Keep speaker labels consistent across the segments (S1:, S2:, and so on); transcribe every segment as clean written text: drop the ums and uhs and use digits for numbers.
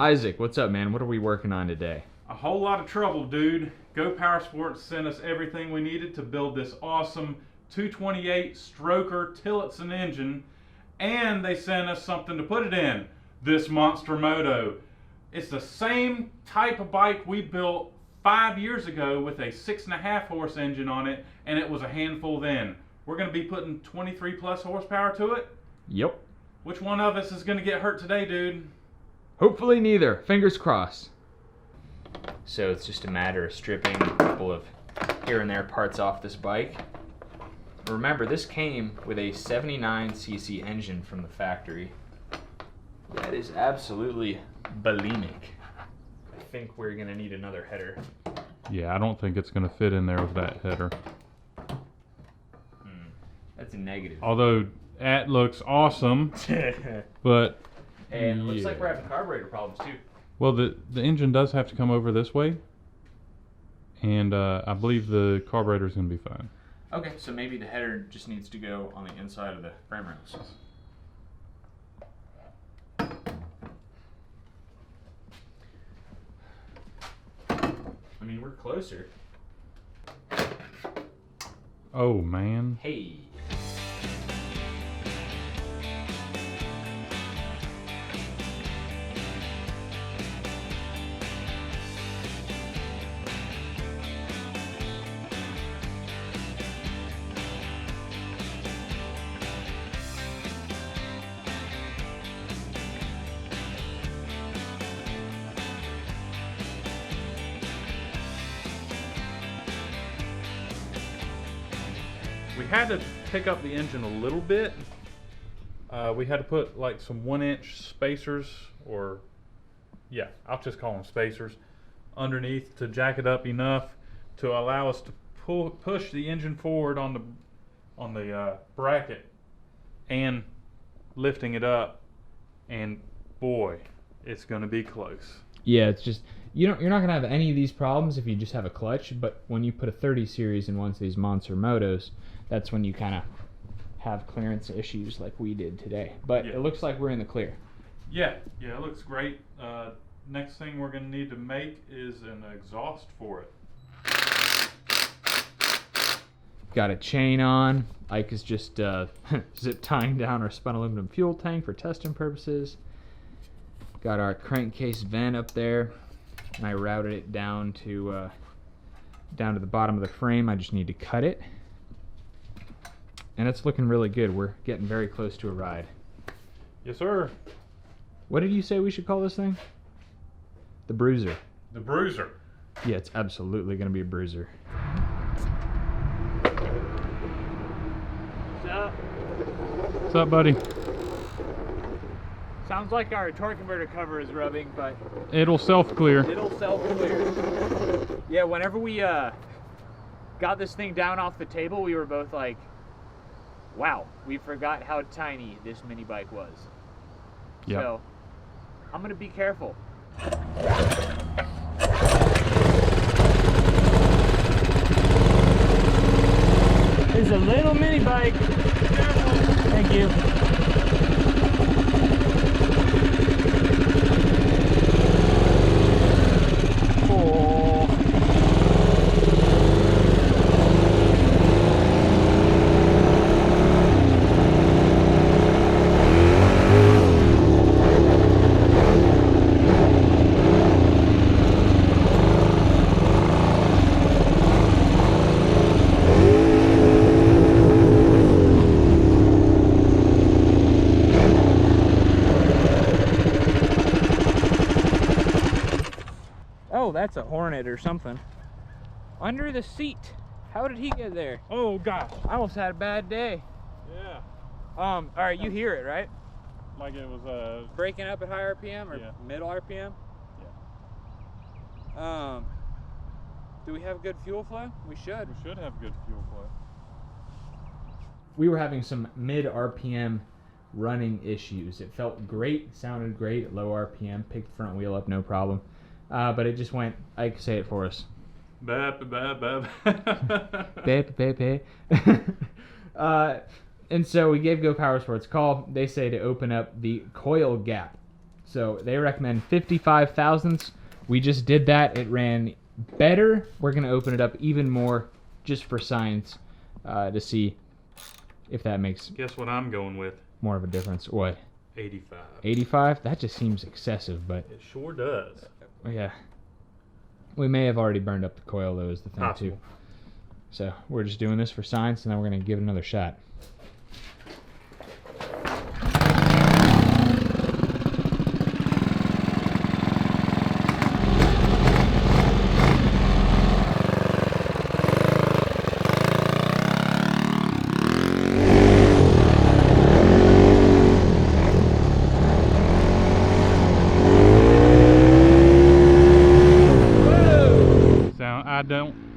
S1: Isaac, what's up, man? What are we working on today?
S2: A whole lot of trouble, dude. Go Power Sports sent us everything we needed to build this awesome 228 stroker Tillotson engine, and they sent us something to put it in, this Monster Moto. It's the same type of bike we built 5 years ago with a 6.5 horse engine on it, and it was a handful then. We're going to be putting 23 plus horsepower to it.
S1: Yep.
S2: Which one of us is going to get hurt today, dude?
S1: Hopefully neither. Fingers crossed. So it's just a matter of stripping a couple of here and there parts off this bike. Remember, this came with a 79cc engine from the factory. That is absolutely bulimic. I think we're going to need another header.
S2: Yeah, I don't think it's going to fit in there with that header.
S1: That's a negative.
S2: Although that looks awesome, but
S1: and it looks like we're having carburetor problems too.
S2: Well, the engine does have to come over this way, and I believe the carburetor is going to be fine.
S1: Okay, so maybe the header just needs to go on the inside of the frame rails. I mean, we're closer.
S2: Oh, man.
S1: Hey.
S2: We had to pick up the engine a little bit. We had to put like some 1-inch spacers, or yeah, I'll just call them spacers, underneath to jack it up enough to allow us to push the engine forward on the bracket and lifting it up. And boy, it's going to be close.
S1: Yeah, it's just you're not going to have any of these problems if you just have a clutch, but when you put a 30 series in one of these Monster Motos, that's when you kind of have clearance issues like we did today. But
S2: yeah.
S1: It looks like we're in the clear.
S2: Yeah, it looks great. Next thing we're going to need to make is an exhaust for it.
S1: Got a chain on. Ike is just zip tying down our spun aluminum fuel tank for testing purposes. Got our crankcase vent up there, and I routed it down to the bottom of the frame. I just need to cut it, and it's looking really good. We're getting very close to a ride.
S2: Yes, sir.
S1: What did you say we should call this thing? The Bruiser.
S2: The Bruiser.
S1: Yeah, it's absolutely going to be a bruiser.
S3: What's up?
S2: What's up, buddy?
S3: Sounds like our torque converter cover is rubbing, but
S2: It'll self-clear.
S3: it'll self-clear. Yeah, whenever we got this thing down off the table, we were both like, wow, we forgot how tiny this mini bike was.
S2: Yep.
S3: So, I'm going to be careful. It's a little mini bike. Careful. Thank you. Oh, that's a Hornet or something. Under the seat. How did he get there?
S2: Oh, gosh.
S3: I almost had a bad day.
S2: Yeah.
S3: All right, you hear it, right?
S2: Like it was
S3: Breaking up at high RPM or
S2: Yeah.
S3: middle RPM?
S2: Yeah.
S3: Do we have good fuel flow? We should.
S2: We should have good fuel flow.
S1: We were having some mid RPM running issues. It felt great, sounded great at low RPM, picked the front wheel up, no problem. But it just went, Ike, say it for us.
S2: Bap, bap, bap.
S1: Bap, bap, bap. And so we gave Go Power Sports a call. They say to open up the coil gap. So they recommend 55 thousandths. We just did that. It ran better. We're going to open it up even more just for science to see if that makes
S2: Guess what I'm going with?
S1: more of a difference. What?
S2: 85.
S1: 85? That just seems excessive, but
S2: It sure does.
S1: yeah. We may have already burned up the coil, though, is the thing,
S2: Possible.
S1: too. So we're just doing this for science, and then we're going to give it another shot.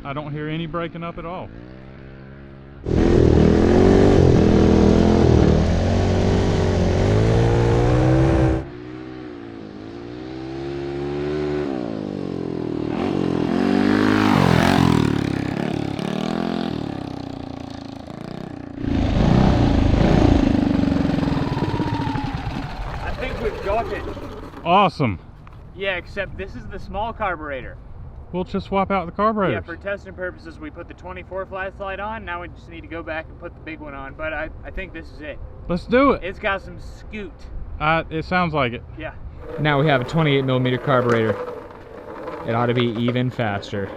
S2: I don't hear any breaking up at all.
S3: I think we've got it.
S2: Awesome.
S3: Yeah, except this is the small carburetor.
S2: We'll just swap out the carburetor.
S3: Yeah, for testing purposes, we put the 24 flashlight on. Now we just need to go back and put the big one on. But I think this is it.
S2: Let's do it.
S3: It's got some scoot.
S2: It sounds like it.
S3: Yeah.
S1: Now we have a 28mm carburetor. It ought to be even faster.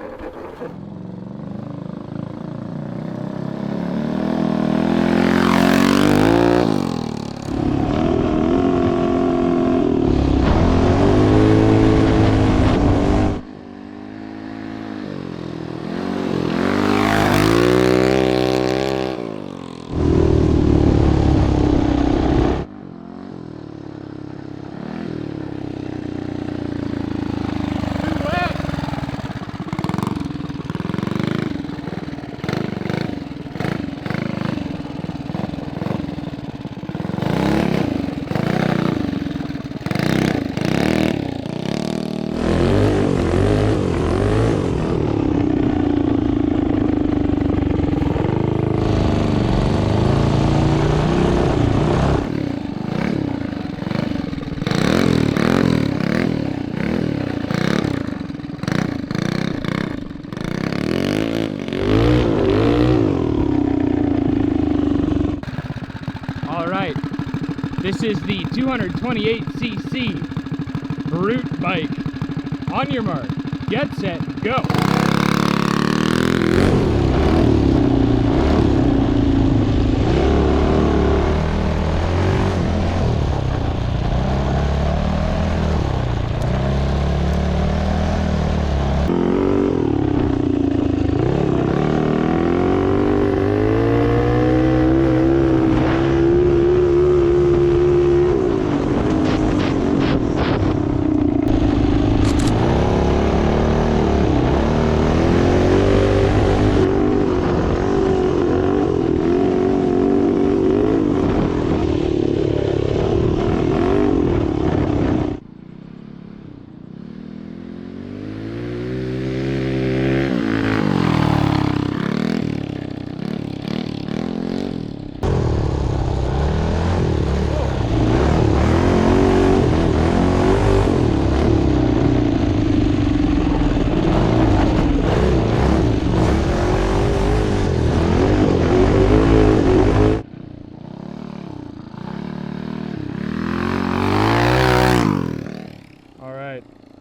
S1: This is the 228cc brute bike. On your mark, get set, go.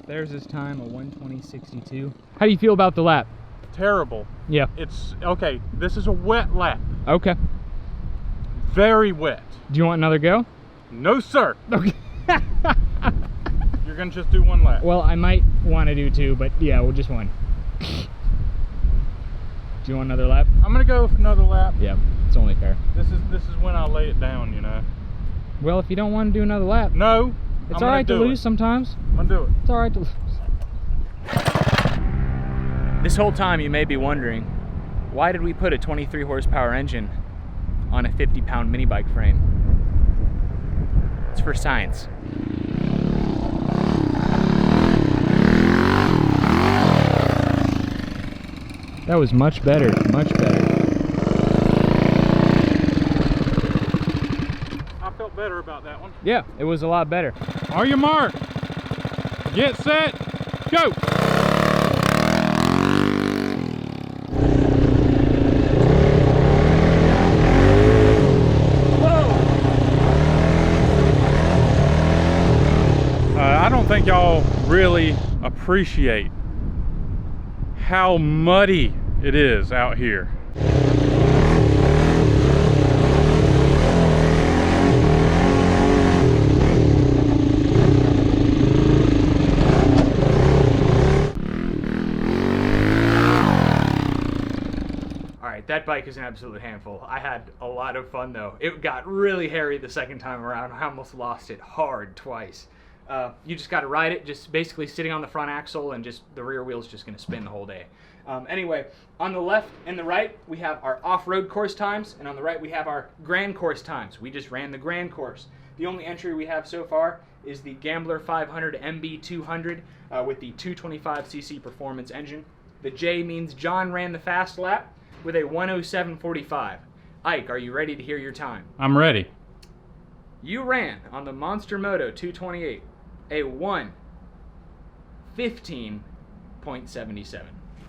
S1: There's his time, a 1:20.62. How do you feel about the lap?
S2: Terrible.
S1: Yeah.
S2: It's okay. This is a wet lap.
S1: Okay.
S2: Very wet.
S1: Do you want another go?
S2: No, sir.
S1: Okay.
S2: You're gonna just do one lap.
S1: Well, I might want to do two, but yeah, we'll just one. Do you want another lap?
S2: I'm gonna go with another lap.
S1: Yeah, it's only fair.
S2: This is when I lay it down, you know.
S1: Well, if you don't want to do another lap,
S2: no.
S1: It's all right to lose sometimes.
S2: I'm gonna do it.
S1: It's all right to lose. This whole time you may be wondering, why did we put a 23 horsepower engine on a 50-pound mini bike frame? It's for science. That was much better, much better.
S2: I felt better better about that one.
S3: Yeah, it was a lot better.
S2: Are you marked? Get set, go! I don't think y'all really appreciate how muddy it is out here.
S1: Alright, that bike is an absolute handful. I had a lot of fun though. It got really hairy the second time around. I almost lost it hard twice. You just got to ride it, just basically sitting on the front axle, and just the rear wheel's just going to spin the whole day. Anyway, on the left and the right, we have our off-road course times, and on the right, we have our grand course times. We just ran the grand course. The only entry we have so far is the Gambler 500 MB200 with the 225cc performance engine. The J means John ran the fast lap with a 1:07.45. Ike, are you ready to hear your time?
S2: I'm ready.
S1: You ran on the Monster Moto 228 a 1:15.77.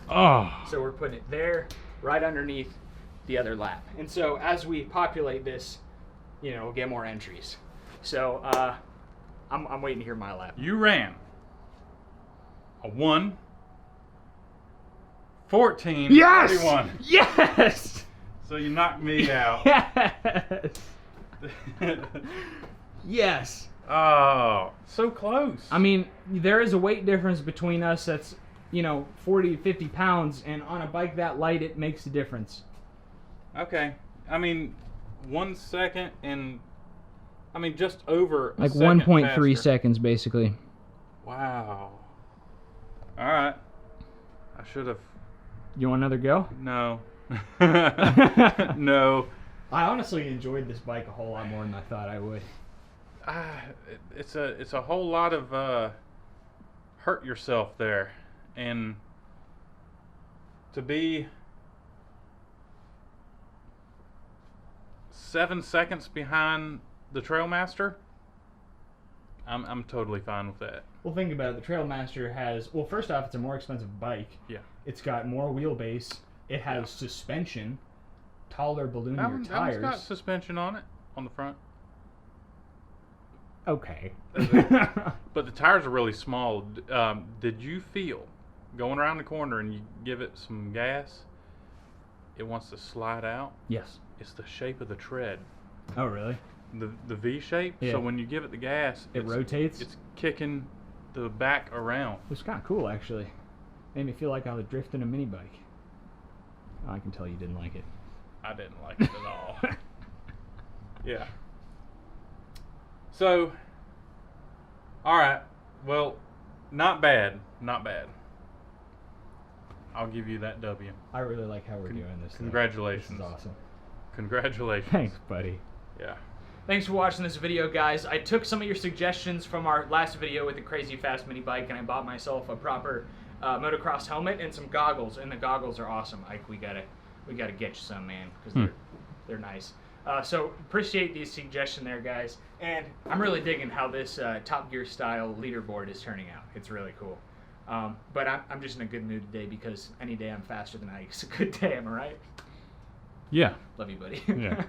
S2: Oh.
S1: So we're putting it there, right underneath the other lap. And so as we populate this, you know, we'll get more entries. So I'm waiting to hear my lap.
S2: You ran a 1:14.31.
S1: Yes! Yes!
S2: So you knocked me out.
S1: Yes! Yes.
S2: Oh, so close.
S1: I mean, there is a weight difference between us that's, you know, 40 to 50 pounds, and on a bike that light, it makes a difference.
S2: Okay. I mean, 1 second and, I mean, just over
S1: Like
S2: a second
S1: 1.3
S2: faster.
S1: seconds, basically.
S2: Wow. All right. I should have.
S1: You want another go?
S2: No. No.
S1: I honestly enjoyed this bike a whole lot more than I thought I would.
S2: It's a whole lot of hurt yourself there, and to be 7 seconds behind the Trailmaster, I'm totally fine with that.
S1: Well, think about it. The Trailmaster has, well, first off, it's a more expensive bike.
S2: Yeah.
S1: It's got more wheelbase. It has suspension, taller, balloonier
S2: That
S1: tires.
S2: one's got suspension on it, on the front.
S1: Okay.
S2: But the tires are really small. Did you feel, going around the corner and you give it some gas, it wants to slide out?
S1: Yes.
S2: It's the shape of the tread.
S1: Oh, really?
S2: The V shape.
S1: Yeah.
S2: So when you give it the gas,
S1: It rotates?
S2: It's kicking the back around.
S1: It was kind of cool, actually. Made me feel like I was drifting a mini bike. Oh, I can tell you didn't like it.
S2: I didn't like it at all. Yeah. So, all right. Well, not bad. Not bad. I'll give you that W.
S1: I really like how we're doing this. though.
S2: Congratulations.
S1: This is awesome.
S2: Congratulations.
S1: Thanks, buddy.
S2: Yeah.
S1: Thanks for watching this video, guys. I took some of your suggestions from our last video with the crazy fast mini bike, and I bought myself a proper motocross helmet and some goggles, and the goggles are awesome. Ike, we gotta get you some, man, because they're nice. So appreciate the suggestion there, guys, and I'm really digging how this Top Gear style leaderboard is turning out. It's really cool. But I'm just in a good mood today because any day I'm faster than Ike is a good day. Am I right?
S2: Yeah.
S1: Love you, buddy.
S2: Yeah.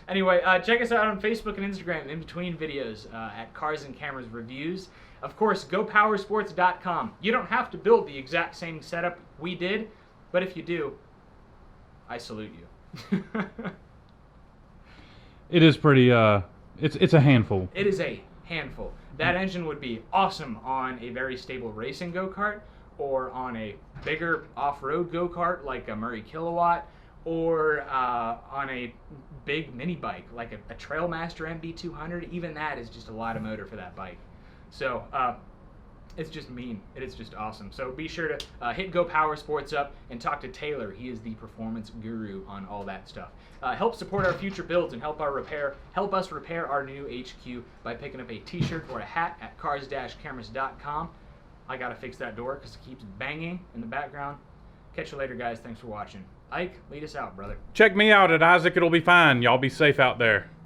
S1: Anyway, check us out on Facebook and Instagram in between videos at Cars and Cameras Reviews. Of course, GoPowersports.com. You don't have to build the exact same setup we did, but if you do, I salute you.
S2: It is pretty. It's a handful.
S1: It is a handful. That engine would be awesome on a very stable racing go-kart, or on a bigger off-road go-kart like a Murray Kilowatt, or on a big mini bike like a Trailmaster MB200. Even that is just a lot of motor for that bike. So it's just mean. It is just awesome. So be sure to hit Go Power Sports up and talk to Taylor. He is the performance guru on all that stuff. Help support our future builds and help us repair our new HQ by picking up a t-shirt or a hat at CarsandCameras.com. I gotta fix that door because it keeps banging in the background. Catch you later, guys. Thanks for watching. Ike, lead us out, brother.
S2: Check me out at Isaac. It'll be fine. Y'all be safe out there.